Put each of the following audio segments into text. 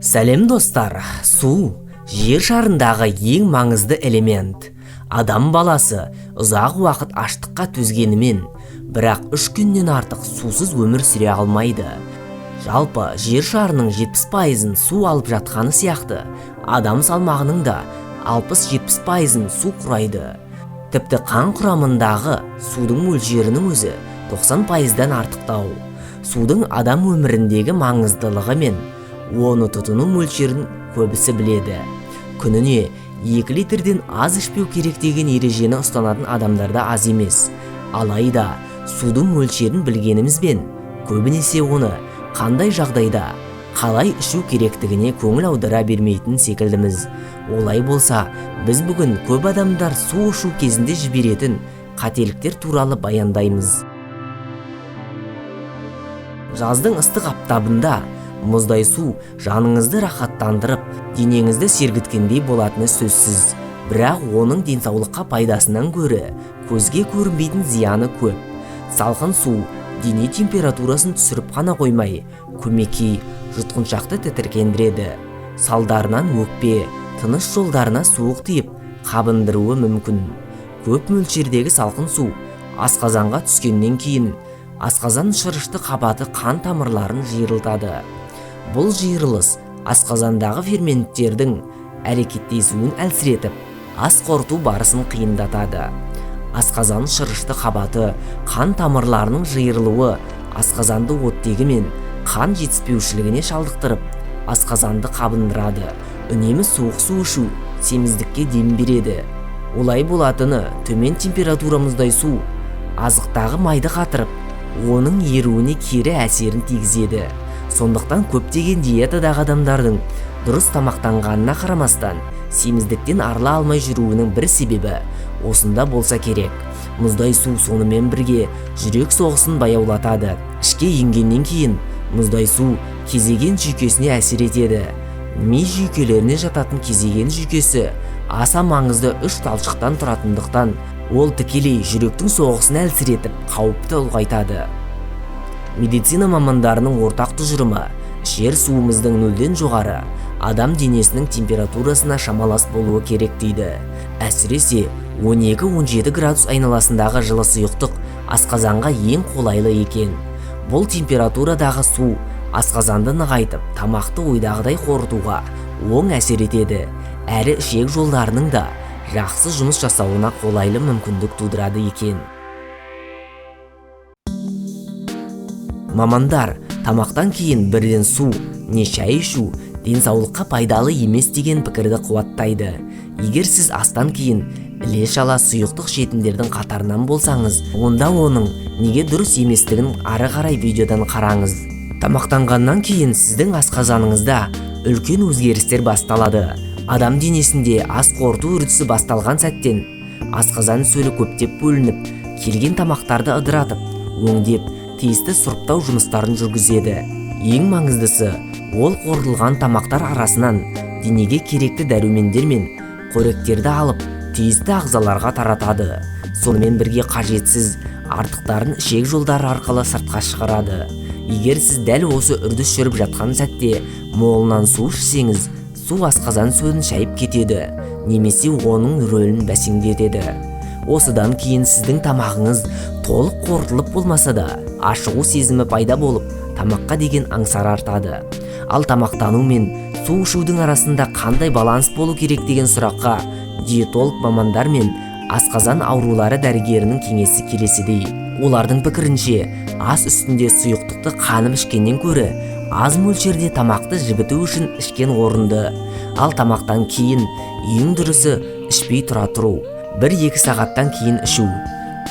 Сәлем достар, су жер шарындағы ең маңызды элемент. Адам баласы ұзақ уақыт аштыққа төзгенімен, бірақ 3 күннен артық сусыз өмір сүре алмайды. Жалпы жер шарының 70%-ын су алып жатқаны сияқты, адам салмағының да 60-70%-ын су құрайды. Тіпті қан құрамындағы судың мөлшерінің өзі 90%-дан артықтау. Судың адам өміріндегі маңыздылығы мен оны тұтыну мөлшерін көбісі біледі. Күніне 2 литрден аз ішпеу керек деген ережені ұстанатын адамдарда аз емес. Алайда судың мөлшерін білгенімізбен, көбінесе оны қандай жағдайда, қалай ішу керектігіне көңіл аудара бермейтін секілдіміз. Олай болса, біз бүгін көп адамдар су ішу кезінде жіберетін қателіктер туралы баяндаймыз. Жаздың ыстық аптабында мұздай су жаныңызды рахаттандырып, денеңізді сергіткендей болатыны сөзсіз. Бірақ оның денсаулыққа пайдасынан гөрі көзге көрінбейтін зияны көп. Салқын су дене температурасын түсіріп қана қоймай, көмекей жұтқыншақты тітіркендіреді. Салдарынан өкпе, тыныс жолдарына суық тиіп, қабындыруы мүмкін. Көп мөлшердегі салқын су асқазанға түскеннен кейін асқазан шырышты қабаты қан тамырларын жиырылтады. Бұл жиырылыс асқазандағы ферменттердің әрекеттесуін әлсіретіп, ас қорыту барысын қиындатады. Асқазан шырышты қабаты қан тамырларының жиырылуы асқазанды оттегі мен қан жетіспеушілігіне шалдықтырып, асқазанды қабындырады. Үнемі суық су ішу семіздікке дем береді. Олай болатыны төмен температурамыздай су азықтағы майды қатырып, оның еруіне кері әсерін тигізеді. Сондықтан көптеген диетадағы адамдардың дұрыс тамақтанғанына қарамастан семіздіктен арыла алмай жүруінің бір себебі осында болса керек. Мұздай су сонымен бірге жүрек соғысын баяулатады. Ішке енгеннен кейін мұздай су кезеген жүйкесіне әсер етеді. Ми жүйкелеріне жататын кезеген жүйкесі аса маңызды 3 талшықтан тұратындықтан, ол тікелей жүректің соғысын әлсіретіп, қауіпті ұлғайтады. Медицина мамандарының ортақ тұжырымы, ішер суымыздың 0-ден жоғары адам денесінің температурасына шамалас болуы керек дейді. Әсіресе 12-17 градус айналасындағы жылы сұйықтық асқазанға ең қолайлы екен. Бұл температурадағы су асқазанды нығайтып, тамақты ойдағыдай қорытуға оң әсер етеді, әрі ішек жолдарының да жақсы жұмыс жасауына қолайлы мүмкіндік тудырады екен. Мамандар тамақтан кейін бірден су не шай ішу денсаулыққа пайдалы емес деген пікірді қуаттайды. Егер сіз астан кейін іле-шала сұйықтық ішетіндердің қатарынан болсаңыз, онда оның неге дұрыс еместігін ары қарай видеодан қараңыз. Тамақтанғаннан кейін сіздің асқазаныңызда үлкен өзгерістер басталады. Адам денесінде ас қорыту үрдісі басталған сәттен асқазан сөлі көптеп бөлініп, келген тамақтарды ыдыратып, өңдеп, тиісті сұрыптау жұмыстарын жүргізеді. Ең маңыздысы, ол қорытылған тамақтар арасынан денеге керекті дәрумендер мен қоректерді алып, тиісті ағзаларға таратады. Сонымен бірге қажетсіз артықтарын ішек жолдары арқылы сыртқа шығарады. Егер сіз дәл осы үрдіс жүріп жатқан сәтте молынан су ішсеңіз, су асқазан сөлін шайып кетеді, немесе оның рөлін бәсеңдетеді. Осыдан кейін сіздің тамағыңыз толық қорытылып болмаса да, ашығу сезімі пайда болып, тамаққа деген аңсар артады. Ал тамақтану мен су ішудің арасында қандай баланс болу керек деген сұраққа диетолог мамандар мен асқазан аурулары дәрігерінің кеңесі келесідей. Олардың пікірінше, ас үстінде сұйықтықты қанып ішкеннен көрі, аз мөлшерде тамақты жібіту үшін ішкен орынды. Ал тамақтан кейін ең дұрысы ішпей тұра тұру, 1-2 сағаттан кейін ішу.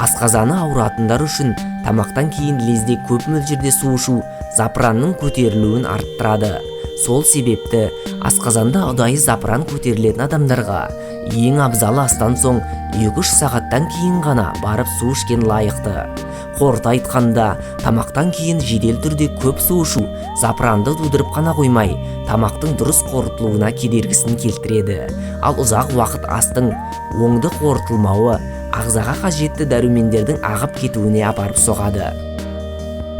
Асқазаны ауыратындар үшін тамақтан кейін лезде көп мөлшерде су ішу запыранның көтерілуін арттырады. Сол себепті асқазанда ұдайы запыран көтерілетін адамдарға ең абзалы астан соң 2-3 сағаттан кейін ғана барып су ішкен лайықты. Қорыта айтқанда, тамақтан кейін жедел түрде көп су ішу запыранды тудырып қана қоймай, тамақтың дұрыс қорытылуына кедергісін келтіреді. Ал ұзақ уақыт астың оңды қорытылмауы ағзаға қажетті дәрумендердің ағып кетуіне апарып соғады.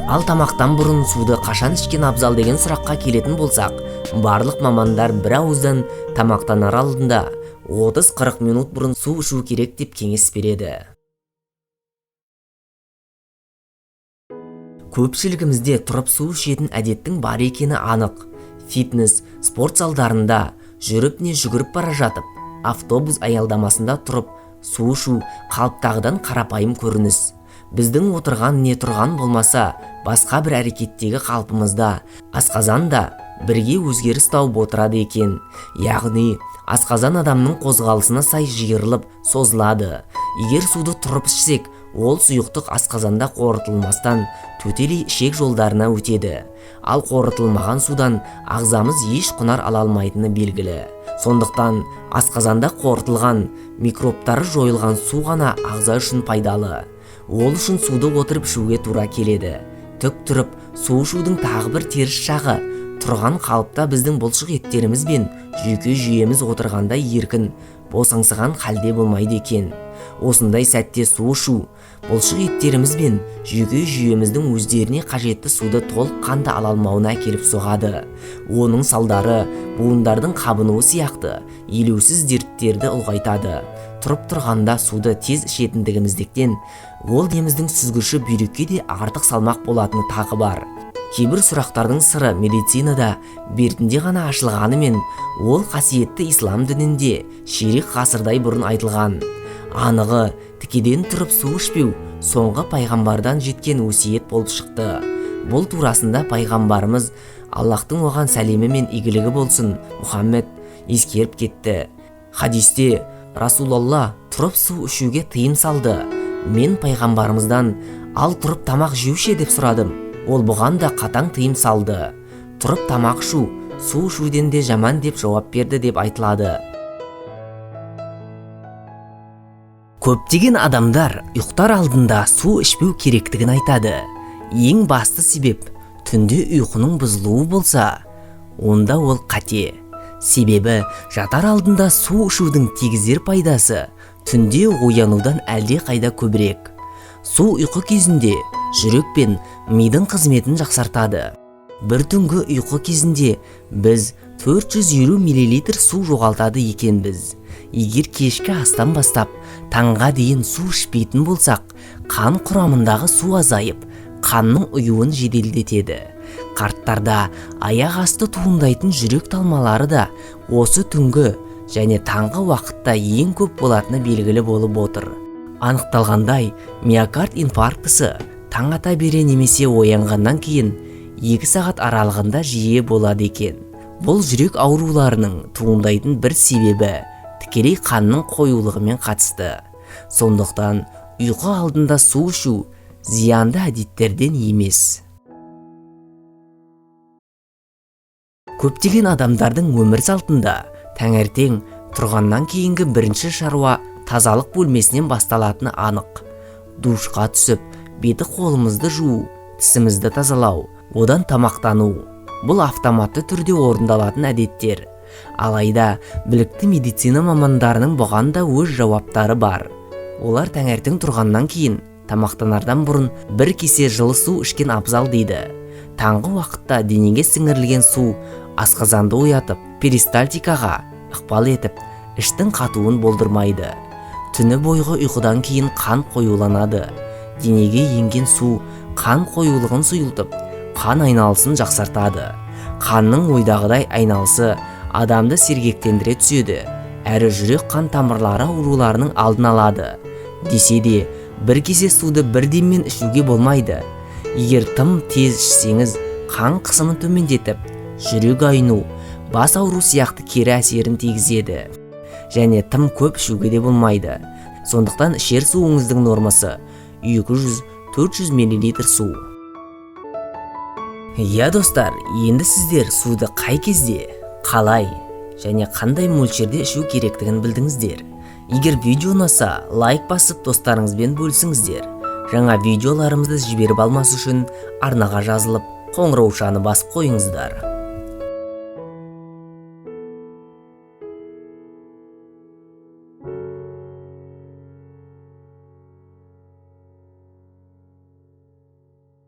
Ал тамақтан бұрын суды қашан ішкен абзал деген сұраққа келетін болсақ, барлық мамандар бір ауыздан тамақтанар алдында 30-40 минут бұрын су ішу керек деп кеңес береді. Көпшілігімізде тұрып су ішетін әдеттің бар екені анық. Фитнес, спорт залдарында жүріп не жүгіріп бара жатып, автобус аялдамасында тұрып су ішу қалыптағыдан қарапайым көрініс. Біздің отырған не тұрған болмаса, басқа бір әрекеттегі қалпымызда асқазан да бірге өзгеріс тауып отырады екен. Яғни, асқазан адамның қозғалысына сай жиырылып, созылады. Егер суды тұрып ішсек, ол сұйықтық асқазанда қорытылмастан төтелей ішек жолдарына өтеді. Ал қорытылмаған судан ағзамыз еш құнар ала алмайтыны белгілі. Сондықтан асқазанда қорытылған, микробтары жойылған су ғана ағза үшін пайдалы. Ол үшін суды отырып ішуге тура келеді. Тік тұрып су ішудің тағы бір теріс жағы, тұрған қалыпта біздің бұлшық еттеріміз бен жүйке жүйеміз отырғанда еркін, босаңсыған халде болмайды екен. Осындай сәтте су ішу бұлшық еттеріміз бен жүйке жүйеміздің өздеріне қажетті суды толыққанды ала алмауына әкеліп соғады. Оның салдары буындардың қабынуы сияқты елеусіз дерттерді ұлғайтады. Тұрып тұрғанда суды тез ішетіндігіміздіктен ол деміздің сүзгіші бүйрекке де артық салмақ болатыны тағы бар. Кейбір сұрақтардың сыры медицинада бертінде ғана ашылғанымен, ол қасиетті ислам дінінде ширек ғасырдай бұрын айтылған. Анығы, тікеден тұрып су ішпеу соңғы пайғамбардан жеткен өсиет болып шықты. Бұл турасында пайғамбарымыз, Аллахтың оған сәлемі мен игілігі болсын, Мұхаммед ескеріп кетті. Хадисте Расулалла тұрып су ішуге тыйым салды. Мен пайғамбарымыздан, ал тұрып тамақ жеуші деп сұрадым. Ол бұған да қатаң тыйым салды. Тұрып тамақ ішу, су ішуден де жаман деп жауап берді деп айтылады. Көптеген адамдар ұйықтар алдында су ішпеу керектігін айтады. Ең басты себеп түнде ұйқының бұзылуы болса, онда ол қате. Себебі жатар алдында су ішудің тигізер пайдасы түнде оянудан әлде қайда көбірек. Су ұйқы кезінде жүрек пен мидың қызметін жақсартады. Бір түнгі ұйқы кезінде біз 450 мл су жоғалтады екенбіз. Егер кешкі астан бастап таңға дейін су ішпейтін болсақ, қан құрамындағы су азайып, қанның ұюын жеделдетеді. Қарттарда аяқ асты туындайтын жүрек талмалары да осы түнгі және таңғы уақытта ең көп болатыны белгілі болып отыр. Анықталғандай, миокард инфарктісі таң ата бере немесе оянғаннан кейін 2 сағат аралығында жиі болады екен. Бұл жүрек ауруларының туындайтын бір себебі тікелей қанның қоюлығымен қатысты. Сондықтан ұйқы алдында су ішу зиянды әдеттерден емес. Көптеген адамдардың өмір салтында таңертең тұрғаннан кейінгі бірінші шаруа тазалық бөлмесінен басталатыны анық. Душқа түсіп, беті қолымызды жуу, тісімізді тазалау, одан тамақтану. Бұл автоматты түрде орындалатын әдеттер. Алайда білікті медицина мамандарының бұған да өз жауаптары бар. Олар таңертең тұрғаннан кейін тамақтанардан бұрын 1 кесе жылы су ішкен абзал дейді. Таңғы уақытта денеге сіңірілген су асқазанды оятып, перистальтикаға ықпал етіп, іштің қатуын болдырмайды. Түні бойғы ұйқыдан кейін қан қоюланады. Денеге енген су қан қоюлығын сұйылтып, қан айналысын жақсартады. Қанның ойдағыдай айналысы адамды сергектендіре түседі, әрі жүрек қан тамырлары ауруларының алдын алады. Десе де, 1 кесе суды бір деммен ішуге болмайды. Егер тым тез ішсеңіз, қан қысымын төмендетіп, жүрек айну, бас ауру сияқты кері әсерін тигізеді. Және тым көп ішуге де болмайды. Сондықтан ішер суыңыздың нормасы 200-400 мл су. Иә достар, енді сіздер суды қай кезде, қалай және қандай мөлшерде ішу керектігін білдіңіздер. Егер видео ұнаса, лайк басып достарыңызбен бөлісіңіздер. Жаңа видеоларымызды жіберіп алмас үшін арнаға жазылып, қоңыраушаны басып қойыңыздар.